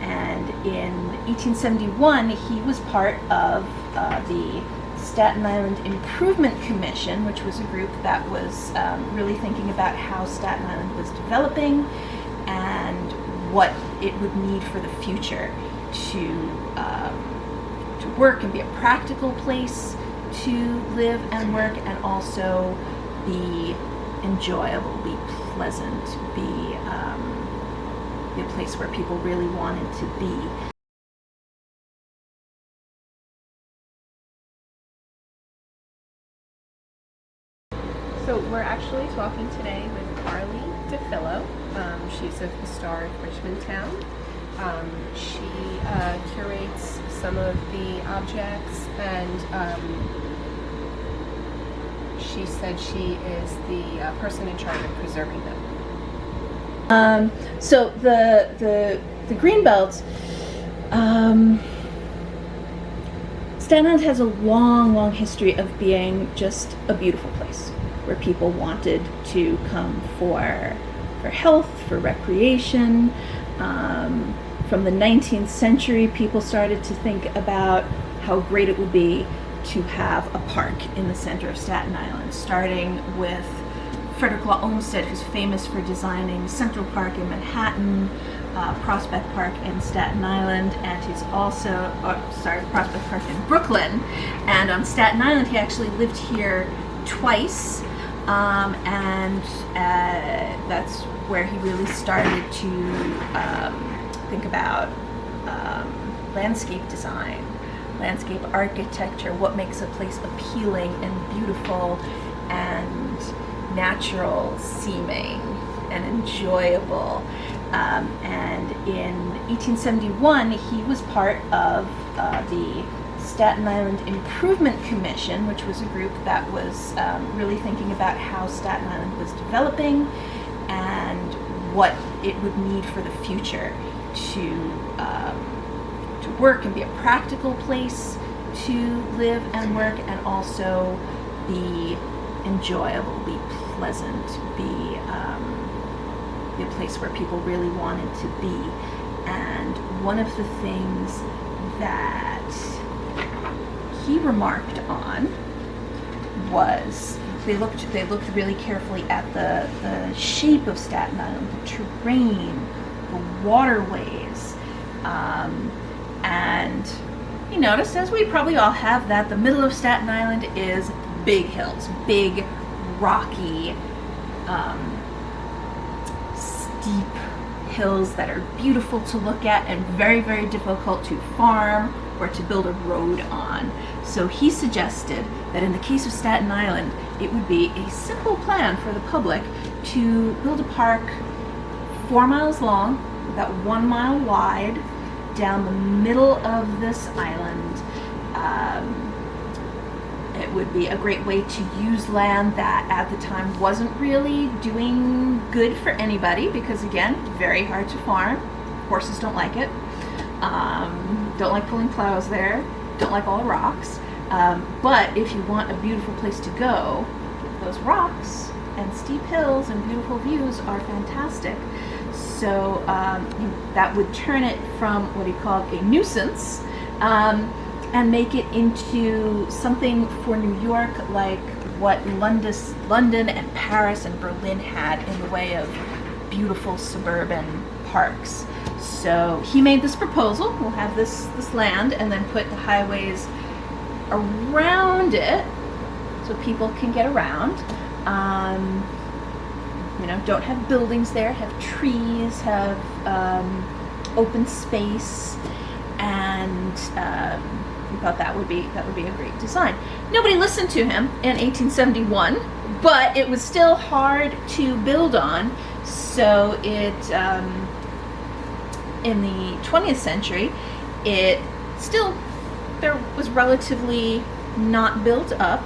And in 1871, he was part of the Staten Island Improvement Commission, which was a group that was really thinking about how Staten Island was developing and what it would need for the future to work and be a practical place to live and work, and also be enjoyable, be pleasant, be a place where people really wanted to be. So we're actually talking today with Carly DeFillo. She's of Historic Richmond Town. She curates some of the objects, and she said she is the person in charge of preserving them. So the Greenbelt, Staten Island has a long history of being just a beautiful place where people wanted to come for health, for recreation. From the 19th century, people started to think about how great it would be to have a park in the center of Staten Island, starting with Frederick Law Olmsted, who's famous for designing Central Park in Manhattan, Prospect Park in Staten Island, and he's also, Prospect Park in Brooklyn. And on Staten Island, he actually lived here twice, and that's where he really started to think about landscape design, landscape architecture, what makes a place appealing and beautiful and natural seeming and enjoyable. And in 1871, he was part of the Staten Island Improvement Commission, which was a group that was really thinking about how Staten Island was developing and what it would need for the future to work and be a practical place to live and work, and also be enjoyable, be pleasant, be a place where people really wanted to be. And one of the things that he remarked on was they looked really carefully at the shape of Staten Island, the terrain, the waterways, and he noticed, as we probably all have, that the middle of Staten Island is big hills, big, rocky, steep hills that are beautiful to look at and very difficult to farm or to build a road on. So he suggested that in the case of Staten Island, it would be a simple plan for the public to build a park 4 miles long, about 1 mile wide, down the middle of this island. It would be a great way to use land that at the time wasn't really doing good for anybody, because again, very hard to farm. Horses don't like it. Don't like pulling plows there. Don't like all the rocks. But if you want a beautiful place to go, those rocks and steep hills and beautiful views are fantastic. So that would turn it from what he called a nuisance and make it into something for New York like what London and Paris and Berlin had in the way of beautiful suburban parks. So he made this proposal: we'll have this land and then put the highways around it so people can get around. Don't have buildings there, have trees, have open space, and we thought that would be a great design. Nobody listened to him in 1871, but it was still hard to build on. So it in the 20th century, it still there was relatively not built up,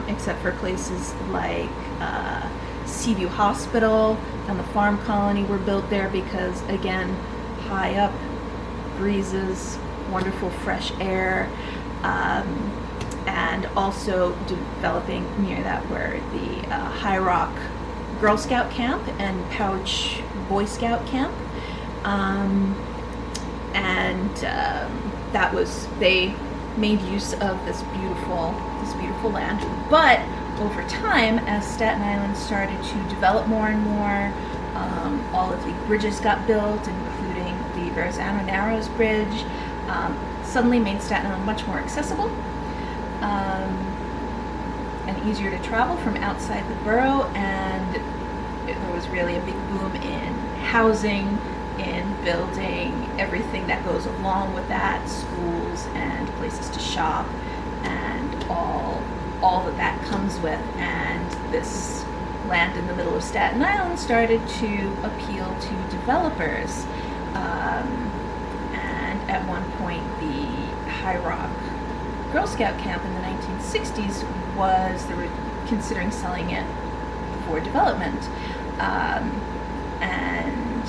except for places like Seaview Hospital and the farm colony were built there because, again, high up, breezes, wonderful fresh air, and also developing near that were the High Rock Girl Scout Camp and Pouch Boy Scout Camp. and that was, they made use of this beautiful land. But over time, as Staten Island started to develop more and more, all of the bridges got built, including the Verrazano Narrows Bridge, suddenly made Staten Island much more accessible and easier to travel from outside the borough, and there was really a big boom in housing, in building everything that goes along with that, schools and places to shop and all that comes with. And this land in the middle of Staten Island started to appeal to developers. And at one point, the High Rock Girl Scout camp in the 1960s they were considering selling it for development. And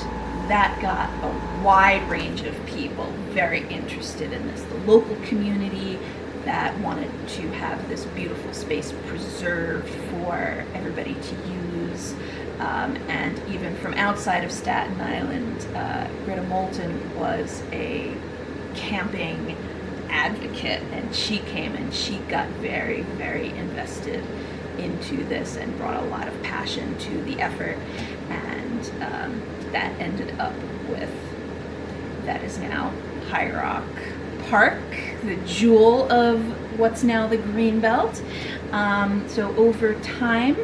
that got a wide range of people very interested in this. The local community that wanted to have this beautiful space preserved for everybody to use. And even from outside of Staten Island, Greta Moulton was a camping advocate, and she came and she got very, very invested into this and brought a lot of passion to the effort. And that ended up with, that is now High Rock Park, the jewel of what's now the Greenbelt. So over time,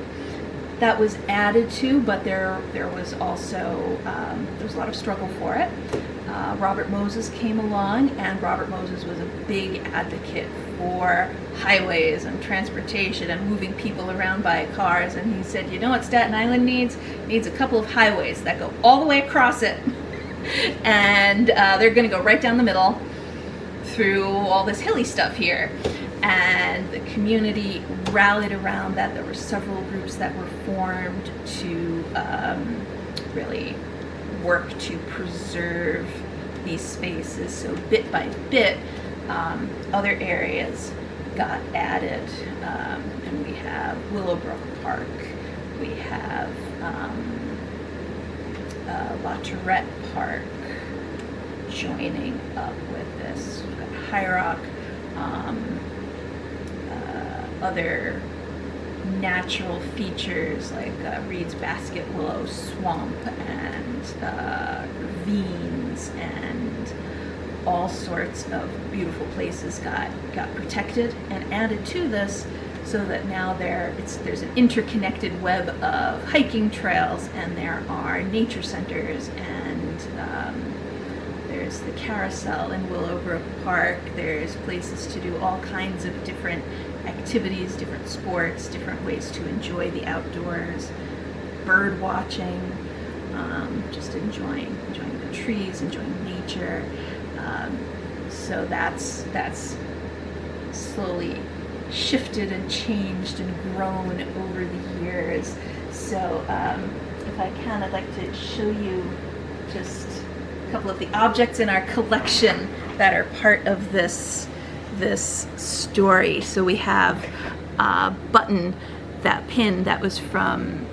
that was added to, but there was also there was a lot of struggle for it. Robert Moses came along, and Robert Moses was a big advocate for highways and transportation and moving people around by cars. And he said, you know what Staten Island needs? It needs a couple of highways that go all the way across it, and they're going to go right down the middle through all this hilly stuff here. And the community rallied around that. There were several groups that were formed to really work to preserve these spaces. So bit by bit, other areas got added. And we have Willowbrook Park. We have La Tourette Park joining up with this. We've got High Rock. Other natural features like Reed's Basket Willow Swamp and ravines and all sorts of beautiful places got protected and added to this, so that now there's an interconnected web of hiking trails, and there are nature centers, and there's the carousel in Willowbrook Park. There's places to do all kinds of different activities, different sports, different ways to enjoy the outdoors, bird watching, just enjoying the trees, enjoying nature. So that's slowly shifted and changed and grown over the years. So if I can, I'd like to show you just a couple of the objects in our collection that are part of this story. So we have a button, that pin that was from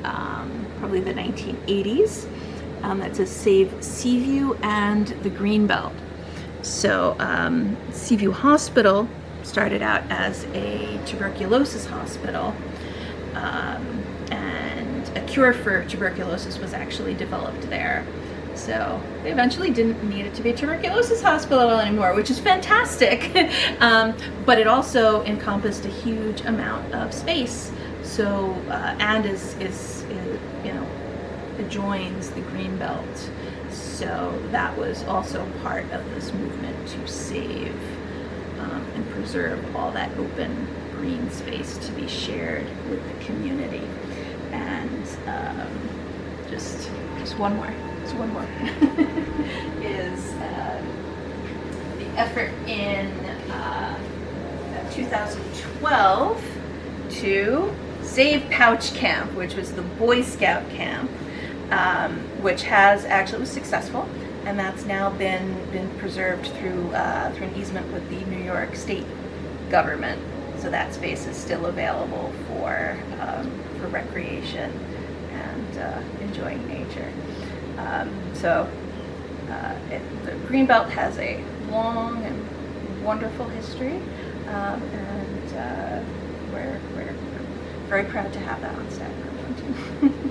probably the 1980s, that says Save Seaview and the Greenbelt. So Seaview Hospital started out as a tuberculosis hospital, and a cure for tuberculosis was actually developed there. So they eventually didn't need it to be a tuberculosis hospital anymore, which is fantastic. But it also encompassed a huge amount of space. So and is adjoins the Greenbelt. So that was also part of this movement to save and preserve all that open green space to be shared with the community. And just one more. One more is the effort in 2012 to save Pouch Camp, which was the Boy Scout camp, which was successful, and that's now been preserved through an easement with the New York State government. So that space is still available for recreation and enjoying nature. So The Greenbelt has a long and wonderful history, and we're very proud to have that on Staten Island.